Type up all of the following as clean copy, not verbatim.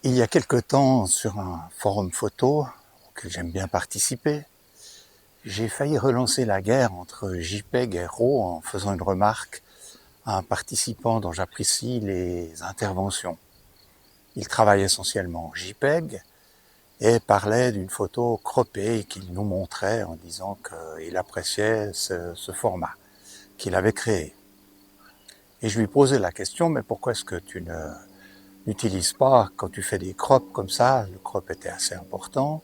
Il y a quelque temps, sur un forum photo auquel j'aime bien participer, j'ai failli relancer la guerre entre JPEG et RAW en faisant une remarque à un participant dont j'apprécie les interventions. Il travaille essentiellement en JPEG et parlait d'une photo croppée qu'il nous montrait en disant qu'il appréciait ce format qu'il avait créé. Et je lui posais la question, mais pourquoi est-ce que tu n'utilises pas, quand tu fais des crops comme ça, le crop était assez important,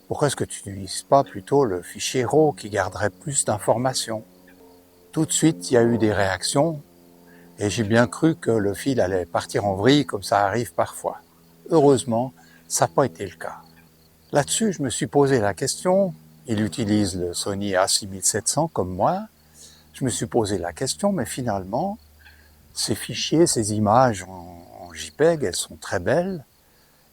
pourquoi est-ce que tu n'utilises pas plutôt le fichier RAW qui garderait plus d'informations? Tout de suite, il y a eu des réactions et j'ai bien cru que le fil allait partir en vrille comme ça arrive parfois. Heureusement, ça n'a pas été le cas. Là-dessus, je me suis posé la question, il utilise le Sony A6700 comme moi, je me suis posé la question, mais finalement, ces fichiers, ces images en JPEG, elles sont très belles.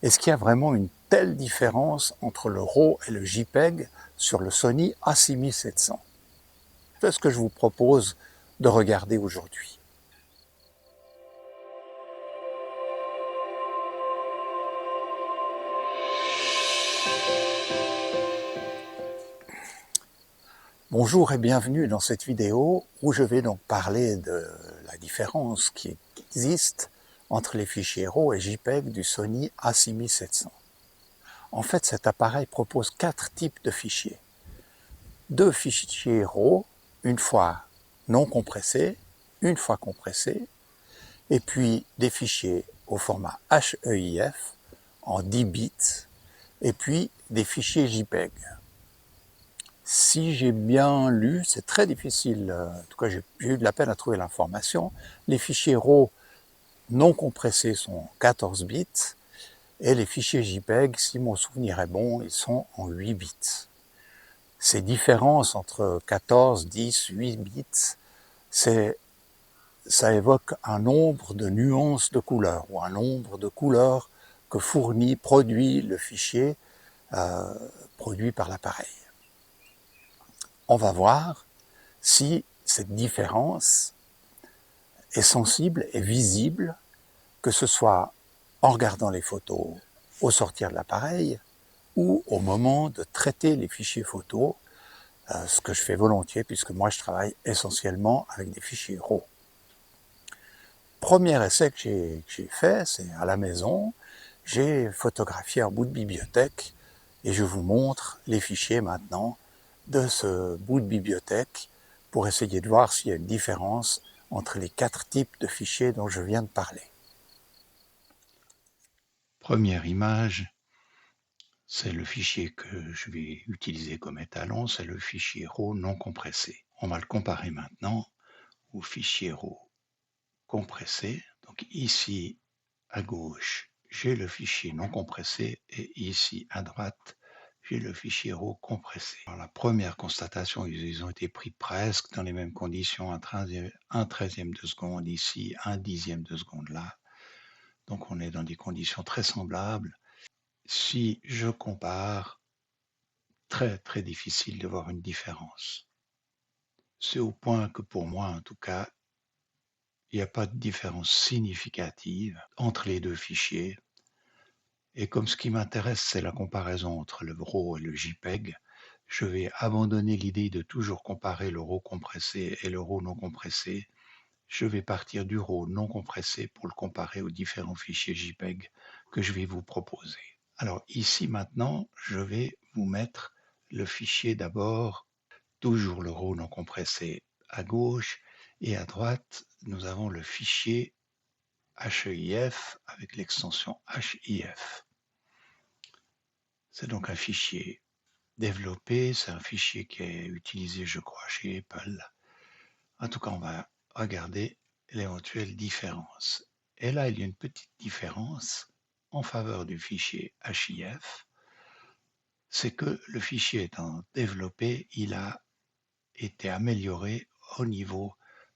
Est-ce qu'il y a vraiment une telle différence entre le RAW et le JPEG sur le Sony A6700? C'est ce que je vous propose de regarder aujourd'hui. Bonjour et bienvenue dans cette vidéo où je vais donc parler de la différence qui existe entre les fichiers RAW et JPEG du Sony A6700. En fait, cet appareil propose 4 types de fichiers. 2 fichiers RAW, une fois non compressés, une fois compressés, et puis des fichiers au format HEIF en 10 bits, et puis des fichiers JPEG. Si j'ai bien lu, c'est très difficile, en tout cas j'ai eu de la peine à trouver l'information, les fichiers RAW non compressés sont en 14 bits, et les fichiers JPEG, si mon souvenir est bon, ils sont en 8 bits. Ces différences entre 14, 10, 8 bits, ça évoque un nombre de nuances de couleurs, ou un nombre de couleurs que produit le fichier produit par l'appareil. On va voir si cette différence est sensible et visible, que ce soit en regardant les photos au sortir de l'appareil ou au moment de traiter les fichiers photos, ce que je fais volontiers puisque moi je travaille essentiellement avec des fichiers RAW. Premier essai que j'ai fait, c'est à la maison, j'ai photographié un bout de bibliothèque et je vous montre les fichiers maintenant de ce bout de bibliothèque pour essayer de voir s'il y a une différence entre les 4 types de fichiers dont je viens de parler. Première image, c'est le fichier que je vais utiliser comme étalon, c'est le fichier RAW non compressé. On va le comparer maintenant au fichier RAW compressé. Donc ici à gauche, j'ai le fichier non compressé et ici à droite, j'ai le fichier RAW compressé. Alors la première constatation, ils ont été pris presque dans les mêmes conditions, un treizième de seconde ici, un dixième de seconde là. Donc on est dans des conditions très semblables. Si je compare, très difficile de voir une différence. C'est au point que pour moi, en tout cas, il n'y a pas de différence significative entre les deux fichiers. Et comme ce qui m'intéresse, c'est la comparaison entre le RAW et le JPEG, je vais abandonner l'idée de toujours comparer le RAW compressé et le RAW non compressé. Je vais partir du RAW non compressé pour le comparer aux différents fichiers JPEG que je vais vous proposer. Alors ici maintenant, je vais vous mettre le fichier d'abord, toujours le RAW non compressé à gauche, et à droite, nous avons le fichier HEIF avec l'extension HIF. C'est donc un fichier développé, c'est un fichier qui est utilisé, je crois, chez Apple. En tout cas, on va regarder l'éventuelle différence. Et là, il y a une petite différence en faveur du fichier HIF, c'est que le fichier étant développé, il a été amélioré au niveau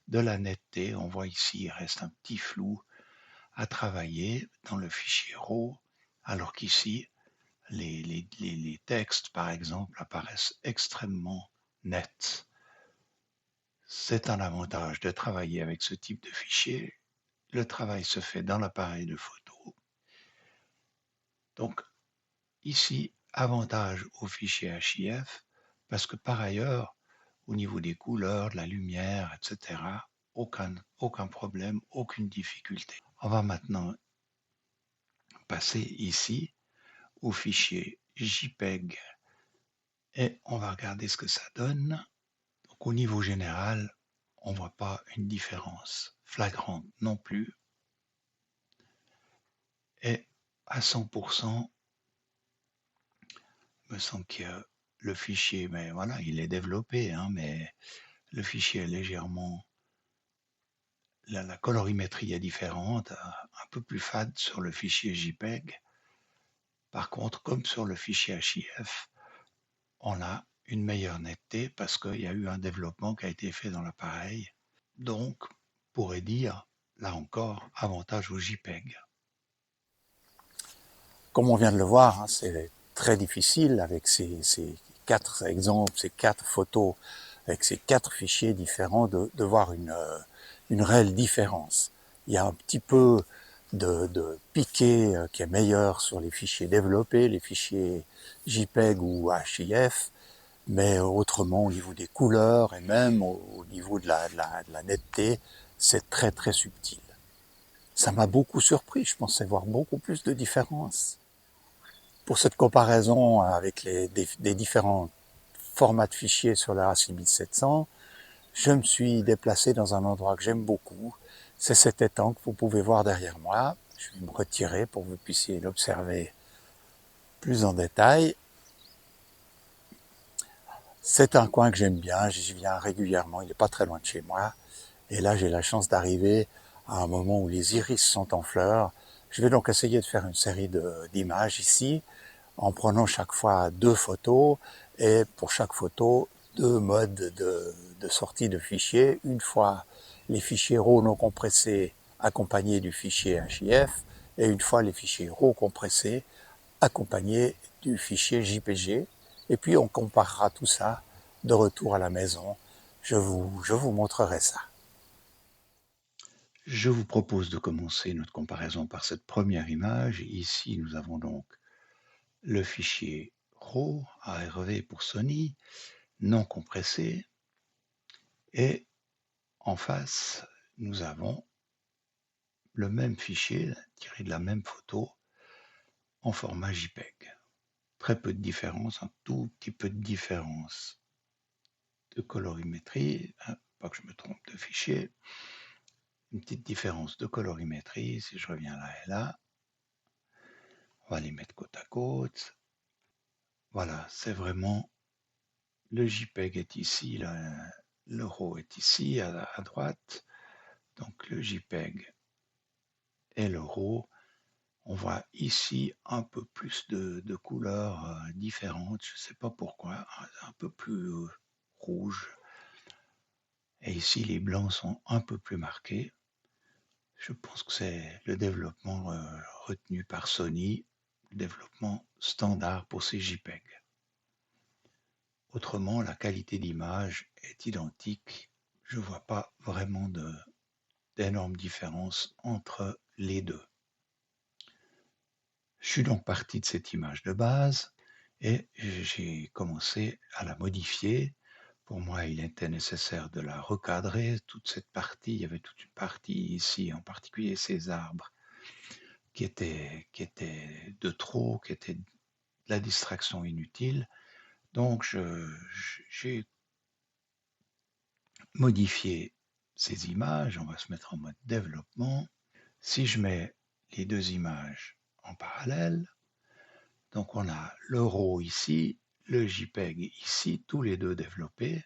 de la netteté. On voit ici, il reste un petit flou à travailler dans le fichier RAW, alors qu'ici, les textes, par exemple, apparaissent extrêmement nets. C'est un avantage de travailler avec ce type de fichier. Le travail se fait dans l'appareil de photo. Donc ici, avantage au fichier HIF, parce que par ailleurs, au niveau des couleurs, de la lumière, etc., aucun problème, aucune difficulté. On va maintenant passer ici au fichier JPEG et on va regarder ce que ça donne. Donc au niveau général, on ne voit pas une différence flagrante non plus. Et à 100%, il me semble que le fichier, mais voilà, il est développé, hein, mais le fichier est légèrement, la colorimétrie est différente, un peu plus fade sur le fichier JPEG. Par contre, comme sur le fichier HIF, on a une meilleure netteté parce qu'il y a eu un développement qui a été fait dans l'appareil. Donc, on pourrait dire, là encore, avantage au JPEG. Comme on vient de le voir, hein, c'est très difficile avec ces 4 exemples, ces 4 photos, avec ces 4 fichiers différents, de voir une réelle différence. Il y a un petit peu de piqué qui est meilleur sur les fichiers développés, les fichiers JPEG ou HIF, mais autrement au niveau des couleurs et même au niveau de la netteté, c'est très très subtil. Ça m'a beaucoup surpris, je pensais voir beaucoup plus de différences. Pour cette comparaison avec des différents formats de fichiers sur la A6700, je me suis déplacé dans un endroit que j'aime beaucoup. C'est cet étang que vous pouvez voir derrière moi. Je vais me retirer pour que vous puissiez l'observer plus en détail. C'est un coin que j'aime bien, j'y viens régulièrement, il n'est pas très loin de chez moi. Et là, j'ai la chance d'arriver à un moment où les iris sont en fleurs. Je vais donc essayer de faire une série d'images ici, en prenant chaque fois 2 photos, et pour chaque photo, 2 modes de sortie de fichiers. Une fois les fichiers RAW non compressés accompagnés du fichier HIF, et une fois les fichiers RAW compressés accompagnés du fichier JPG. Et puis on comparera tout ça de retour à la maison. Je vous montrerai ça. Je vous propose de commencer notre comparaison par cette première image. Ici, nous avons donc le fichier RAW, ARV pour Sony, non compressé. Et en face, nous avons le même fichier tiré de la même photo en format JPEG. Très peu de différence, un tout petit peu de différence de colorimétrie, pas que je me trompe de fichier, une petite différence de colorimétrie, si je reviens là et là, on va les mettre côte à côte. Voilà, c'est vraiment, le JPEG est ici, le RAW est ici à droite, donc le JPEG et le RAW. On voit ici un peu plus de couleurs différentes, je ne sais pas pourquoi, un peu plus rouge. Et ici, les blancs sont un peu plus marqués. Je pense que c'est le développement retenu par Sony, le développement standard pour ces JPEG. Autrement, la qualité d'image est identique. Je ne vois pas vraiment d'énormes différences entre les deux. Je suis donc parti de cette image de base et j'ai commencé à la modifier. Pour moi, il était nécessaire de la recadrer, toute cette partie. Il y avait toute une partie ici, en particulier ces arbres, qui étaient de trop, qui étaient de la distraction inutile. Donc, j'ai modifié ces images. On va se mettre en mode développement. Si je mets les deux images en parallèle, donc on a le RAW ici, le JPEG ici, tous les deux développés.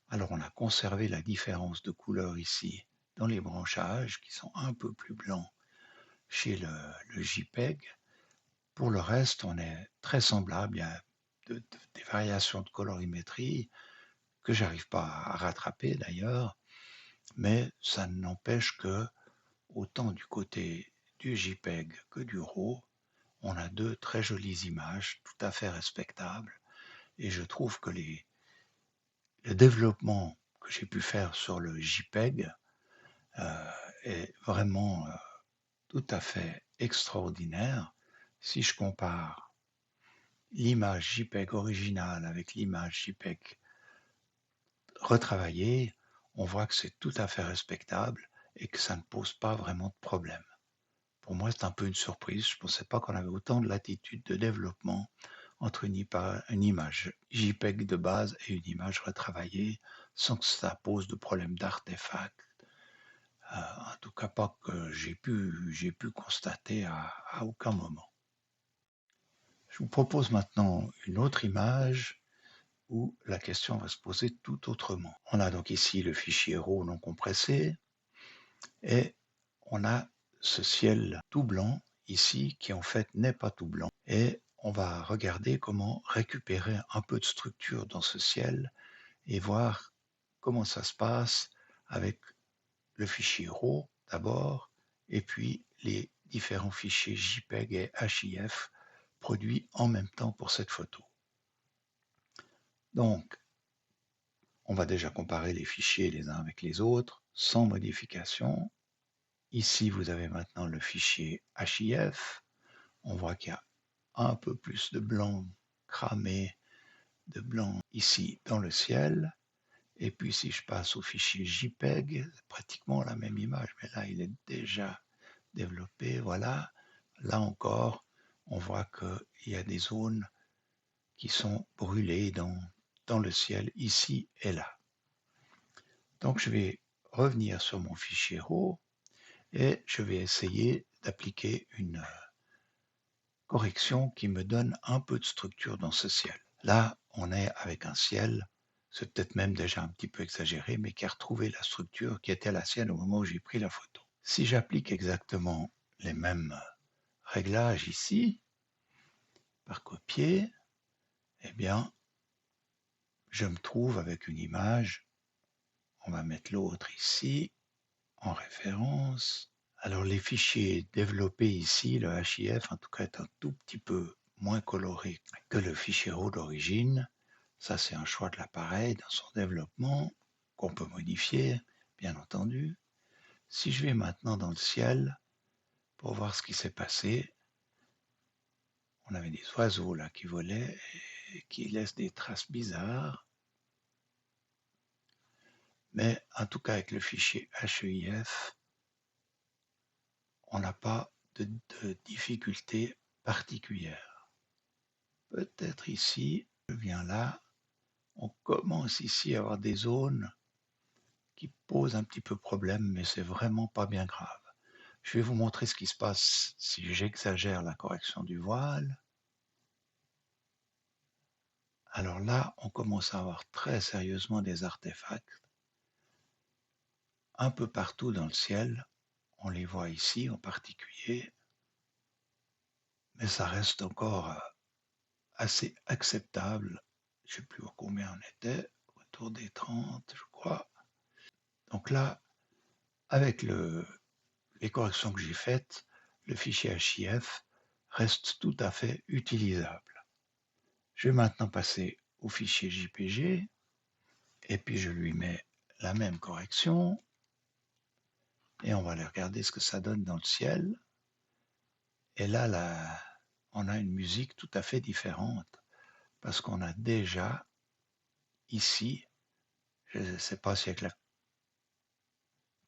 Alors on a conservé la différence de couleur ici dans les branchages qui sont un peu plus blancs chez le JPEG. Pour le reste, on est très semblable. Il y a des variations de colorimétrie que j'arrive pas à rattraper d'ailleurs, mais ça n'empêche que autant du côté du JPEG que du RAW, on a deux très jolies images, tout à fait respectables, et je trouve que le développement que j'ai pu faire sur le JPEG est vraiment tout à fait extraordinaire, Si je compare l'image JPEG originale avec l'image JPEG retravaillée, on voit que c'est tout à fait respectable et que ça ne pose pas vraiment de problème. Pour moi, c'est un peu une surprise. Je ne pensais pas qu'on avait autant de latitude de développement entre une image JPEG de base et une image retravaillée sans que ça pose de problème d'artefact. En tout cas, pas que j'ai pu constater à aucun moment. Je vous propose maintenant une autre image où la question va se poser tout autrement. On a donc ici le fichier RAW non compressé et on a ce ciel tout blanc ici qui en fait n'est pas tout blanc. Et on va regarder comment récupérer un peu de structure dans ce ciel et voir comment ça se passe avec le fichier RAW d'abord et puis les différents fichiers JPEG et HIF produits en même temps pour cette photo. Donc, on va déjà comparer les fichiers les uns avec les autres sans modification. Ici, vous avez maintenant le fichier HIF. On voit qu'il y a un peu plus de blanc cramé, de blanc ici dans le ciel. Et puis si je passe au fichier JPEG, c'est pratiquement la même image, mais là, il est déjà développé. Voilà. Là encore, on voit qu'il y a des zones qui sont brûlées dans le ciel, ici et là. Donc, je vais revenir sur mon fichier RAW et je vais essayer d'appliquer une correction qui me donne un peu de structure dans ce ciel. Là, on est avec un ciel, c'est peut-être même déjà un petit peu exagéré, mais qui a retrouvé la structure qui était la sienne au moment où j'ai pris la photo. Si j'applique exactement les mêmes réglages ici, par copier, eh bien, je me trouve avec une image. On va mettre l'autre ici, en référence. Alors, les fichiers développés ici, le HIF, en tout cas, est un tout petit peu moins coloré que le fichier RAW d'origine. Ça, c'est un choix de l'appareil dans son développement qu'on peut modifier, bien entendu. Si je vais maintenant dans le ciel pour voir ce qui s'est passé, on avait des oiseaux là qui volaient et qui laissent des traces bizarres. Mais en tout cas, avec le fichier HEIF, on n'a pas de difficulté particulière. Peut-être ici, je viens là, on commence ici à avoir des zones qui posent un petit peu problème, mais c'est vraiment pas bien grave. Je vais vous montrer ce qui se passe si j'exagère la correction du voile. Alors là, on commence à avoir très sérieusement des artefacts un peu partout dans le ciel. On les voit ici en particulier, mais ça reste encore assez acceptable. Je ne sais plus à combien on était, autour des 30, je crois. Donc là, avec les corrections que j'ai faites, le fichier HIF reste tout à fait utilisable. Je vais maintenant passer au fichier JPG et puis je lui mets la même correction et on va aller regarder ce que ça donne dans le ciel. Et là, on a une musique tout à fait différente parce qu'on a déjà ici, je ne sais pas si avec la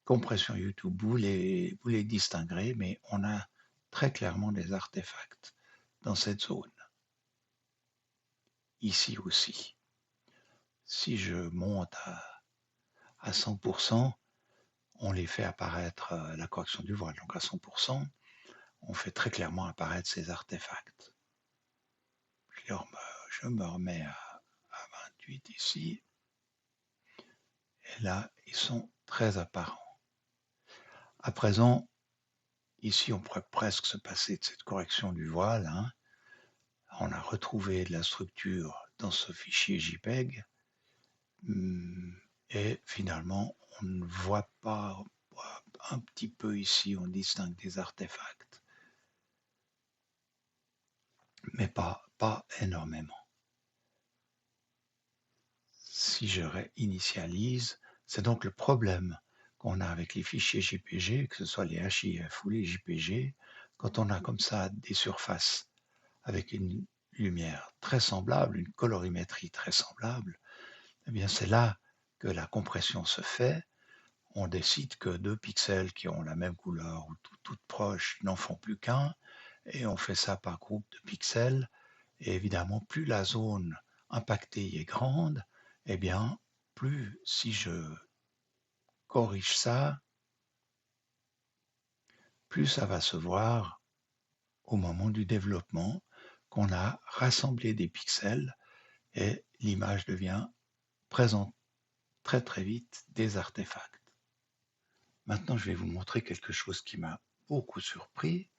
compression YouTube vous les distinguerez, mais on a très clairement des artefacts dans cette zone. Ici aussi. Si je monte à 100%, on les fait apparaître la correction du voile. Donc à 100%, on fait très clairement apparaître ces artefacts. Je me remets à 28 ici. Et là, ils sont très apparents. À présent, ici, on pourrait presque se passer de cette correction du voile. On a retrouvé de la structure dans ce fichier JPEG. Et finalement, on ne voit pas un petit peu ici, on distingue des artefacts. Mais pas énormément. Si je réinitialise, c'est donc le problème qu'on a avec les fichiers JPG, que ce soit les HIF ou les JPG, Quand on a comme ça des surfaces avec une lumière très semblable, une colorimétrie très semblable, eh bien c'est là que la compression se fait. On décide que deux pixels qui ont la même couleur ou toutes proches n'en font plus qu'un, et on fait ça par groupe de pixels. Et évidemment, plus la zone impactée est grande, eh bien, plus si je corrige ça, plus ça va se voir au moment du développement qu'on a rassemblé des pixels et l'image présente très très vite des artefacts. Maintenant, je vais vous montrer quelque chose qui m'a beaucoup surpris.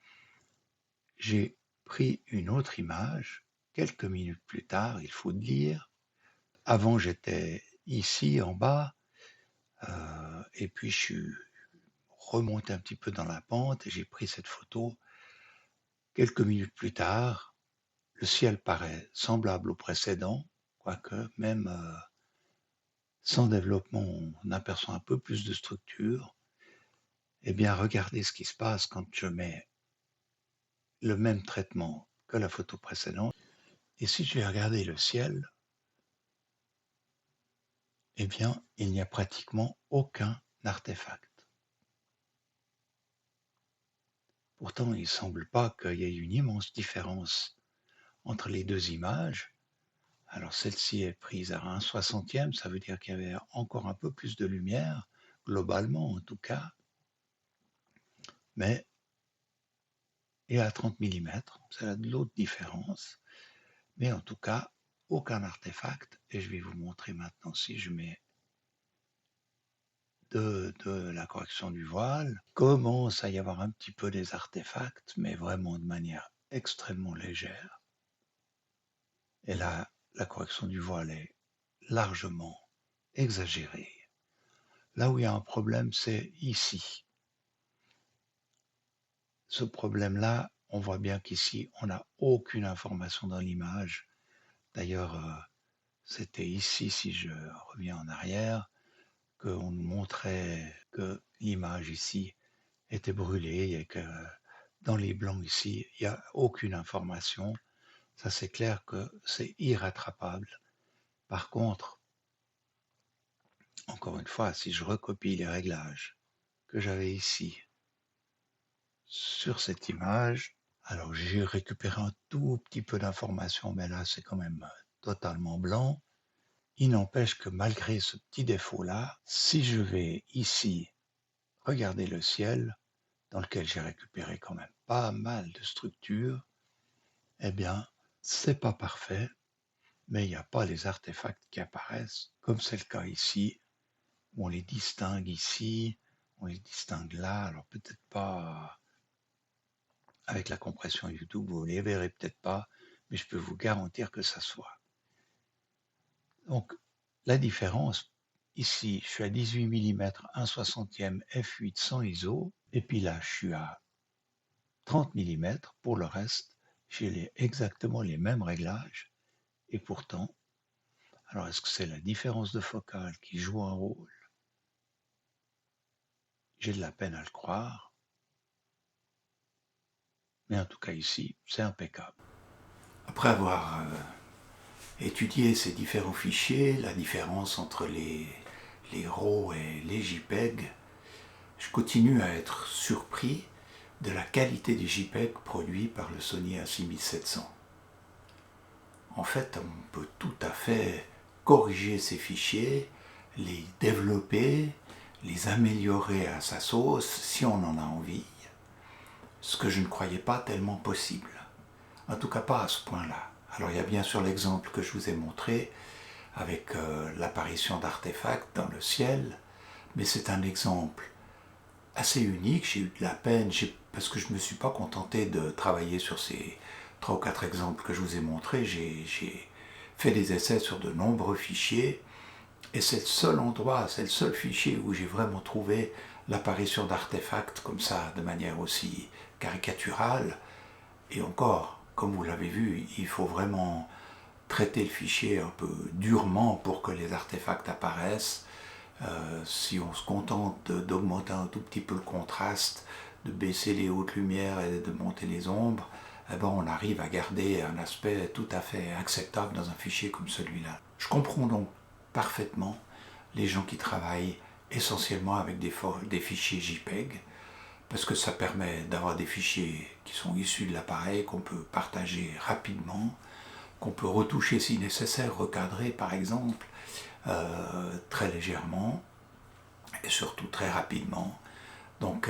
J'ai pris une autre image quelques minutes plus tard, il faut dire. Avant, j'étais ici en bas, et puis je suis remonté un petit peu dans la pente et j'ai pris cette photo. Quelques minutes plus tard, le ciel paraît semblable au précédent, quoique même sans développement, on aperçoit un peu plus de structure. Eh bien, regardez ce qui se passe quand je mets le même traitement que la photo précédente. Et si je vais regarder le ciel, eh bien, il n'y a pratiquement aucun artefact. Pourtant, il ne semble pas qu'il y ait une immense différence entre les deux images. Alors celle-ci est prise à 1/60e, ça veut dire qu'il y avait encore un peu plus de lumière, globalement en tout cas, mais et à 30 millimètres, c'est l'autre différence, mais en tout cas, aucun artefact, et je vais vous montrer maintenant si je mets de la correction du voile, commence à y avoir un petit peu des artefacts, mais vraiment de manière extrêmement légère. Et là, la correction du voile est largement exagérée. Là où il y a un problème, c'est ici. Ce problème-là, on voit bien qu'ici, on n'a aucune information dans l'image. D'ailleurs, c'était ici, si je reviens en arrière, qu'on nous montrait que l'image ici était brûlée et que dans les blancs ici, il n'y a aucune information. Ça, c'est clair que c'est irrattrapable. Par contre, encore une fois, si je recopie les réglages que j'avais ici sur cette image, alors j'ai récupéré un tout petit peu d'informations, mais là c'est quand même totalement blanc. Il n'empêche que malgré ce petit défaut-là, si je vais ici regarder le ciel, dans lequel j'ai récupéré quand même pas mal de structures, eh bien, c'est pas parfait, mais il n'y a pas les artefacts qui apparaissent, comme c'est le cas ici. On les distingue ici, on les distingue là, alors peut-être pas avec la compression YouTube, vous les verrez peut-être pas, mais je peux vous garantir que ça se voit. Donc, la différence, ici, je suis à 18 mm, 1/60e f8 sans ISO, et puis là, je suis à 30 mm. Pour le reste, j'ai exactement les mêmes réglages, et pourtant, alors est-ce que c'est la différence de focale qui joue un rôle? J'ai de la peine à le croire, mais en tout cas ici, c'est impeccable. Après avoir étudié ces différents fichiers, la différence entre les RAW et les JPEG, je continue à être surpris de la qualité des JPEG produits par le Sony A6700. En fait, on peut tout à fait corriger ces fichiers, les développer, les améliorer à sa sauce si on en a envie, ce que je ne croyais pas tellement possible. En tout cas pas à ce point-là. Alors il y a bien sûr l'exemple que je vous ai montré avec l'apparition d'artefacts dans le ciel, mais c'est un exemple assez unique. J'ai eu de la peine parce que je ne me suis pas contenté de travailler sur ces 3 ou 4 exemples que je vous ai montrés. J'ai fait des essais sur de nombreux fichiers et c'est le seul endroit, c'est le seul fichier où j'ai vraiment trouvé l'apparition d'artefacts comme ça de manière aussi caricaturale. Et encore, comme vous l'avez vu, il faut vraiment traiter le fichier un peu durement pour que les artefacts apparaissent. Si on se contente d'augmenter un tout petit peu le contraste, de baisser les hautes lumières et de monter les ombres, eh ben on arrive à garder un aspect tout à fait acceptable dans un fichier comme celui-là. Je comprends donc parfaitement les gens qui travaillent essentiellement avec des fichiers JPEG, parce que ça permet d'avoir des fichiers qui sont issus de l'appareil, qu'on peut partager rapidement, qu'on peut retoucher si nécessaire, recadrer par exemple, très légèrement, et surtout très rapidement. Donc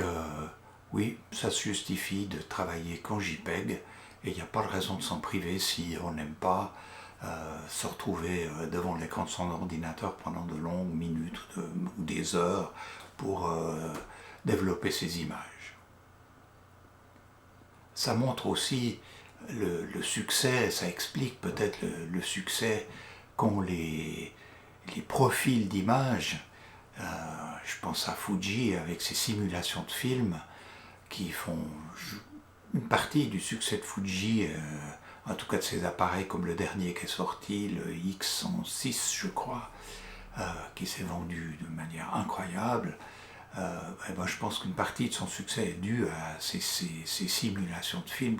oui, ça se justifie de travailler qu'en JPEG, et il n'y a pas de raison de s'en priver si on n'aime pas se retrouver devant l'écran de son ordinateur pendant de longues minutes ou des heures pour développer ses images. Ça montre aussi le succès, ça explique peut-être le succès qu'ont les profils d'images. Je pense à Fuji avec ses simulations de films qui font une partie du succès de Fuji, en tout cas de ses appareils comme le dernier qui est sorti, le X106 je crois, qui s'est vendu de manière incroyable. Et ben, je pense qu'une partie de son succès est due à ces simulations de films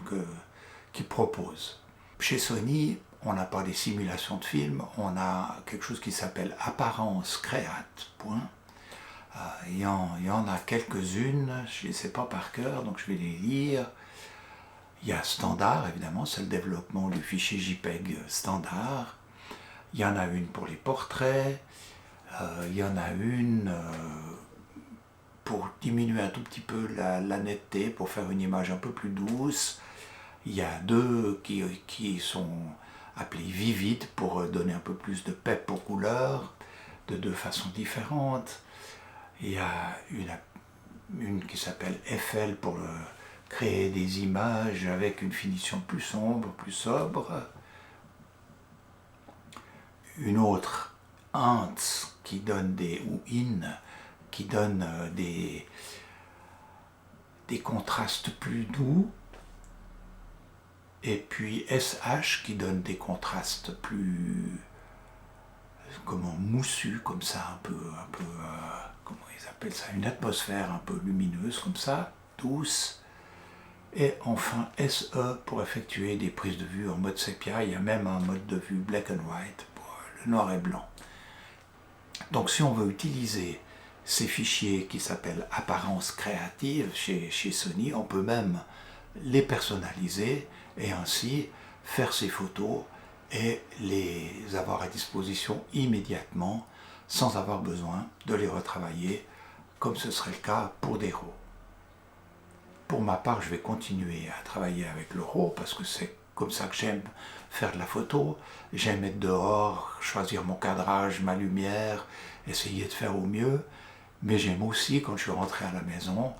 qu'il propose. Chez Sony, on n'a pas des simulations de films, on a quelque chose qui s'appelle Apparence Créate. Il y en a quelques-unes, je ne les sais pas par cœur, donc je vais les lire. Il y a Standard, évidemment, c'est le développement du fichier JPEG standard. Il y en a une pour les portraits. Il y en a une pour diminuer un tout petit peu la netteté, pour faire une image un peu plus douce. Il y a deux qui sont appelés vivides pour donner un peu plus de pep aux couleurs, de deux façons différentes. Il y a une qui s'appelle FL pour créer des images avec une finition plus sombre, plus sobre. Une autre, Ant, qui donne ou In, qui donne des contrastes plus doux. Et puis SH qui donne des contrastes plus moussus, comme ça, un peu comment ils appellent ça, une atmosphère un peu lumineuse, comme ça, douce. Et enfin SE pour effectuer des prises de vue en mode sépia. Il y a même un mode de vue black and white pour le noir et blanc. Donc si on veut utiliser ces fichiers qui s'appellent apparence créative chez Sony, on peut même les personnaliser et ainsi faire ces photos et les avoir à disposition immédiatement sans avoir besoin de les retravailler comme ce serait le cas pour des RAW. Pour ma part, je vais continuer à travailler avec le RAW parce que c'est comme ça que j'aime faire de la photo. J'aime être dehors, choisir mon cadrage, ma lumière, essayer de faire au mieux. Mais j'aime aussi, quand je suis rentré à la maison,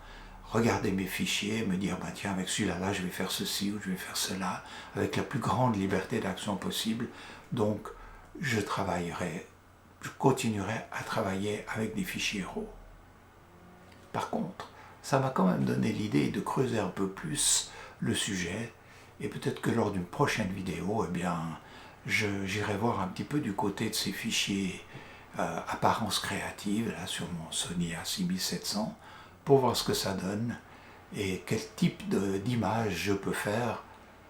regarder mes fichiers, me dire, bah, tiens, avec celui-là, je vais faire ceci ou je vais faire cela, avec la plus grande liberté d'action possible. Donc, je continuerai à travailler avec des fichiers RAW. Par contre, ça m'a quand même donné l'idée de creuser un peu plus le sujet, et peut-être que lors d'une prochaine vidéo, eh bien, j'irai voir un petit peu du côté de ces fichiers apparence créative, là, sur mon Sony A6700, pour voir ce que ça donne et quel type d'image je peux faire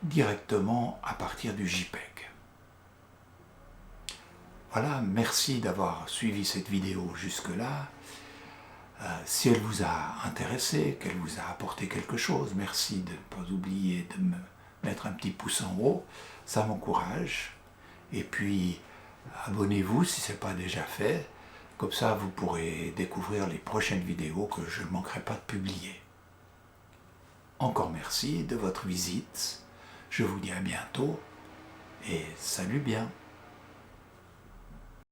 directement à partir du JPEG. Voilà, merci d'avoir suivi cette vidéo jusque-là. Si elle vous a intéressé, qu'elle vous a apporté quelque chose, merci de ne pas oublier de me mettre un petit pouce en haut, ça m'encourage. Et puis, abonnez-vous si ce n'est pas déjà fait, comme ça vous pourrez découvrir les prochaines vidéos que je ne manquerai pas de publier. Encore merci de votre visite, je vous dis à bientôt et salut bien.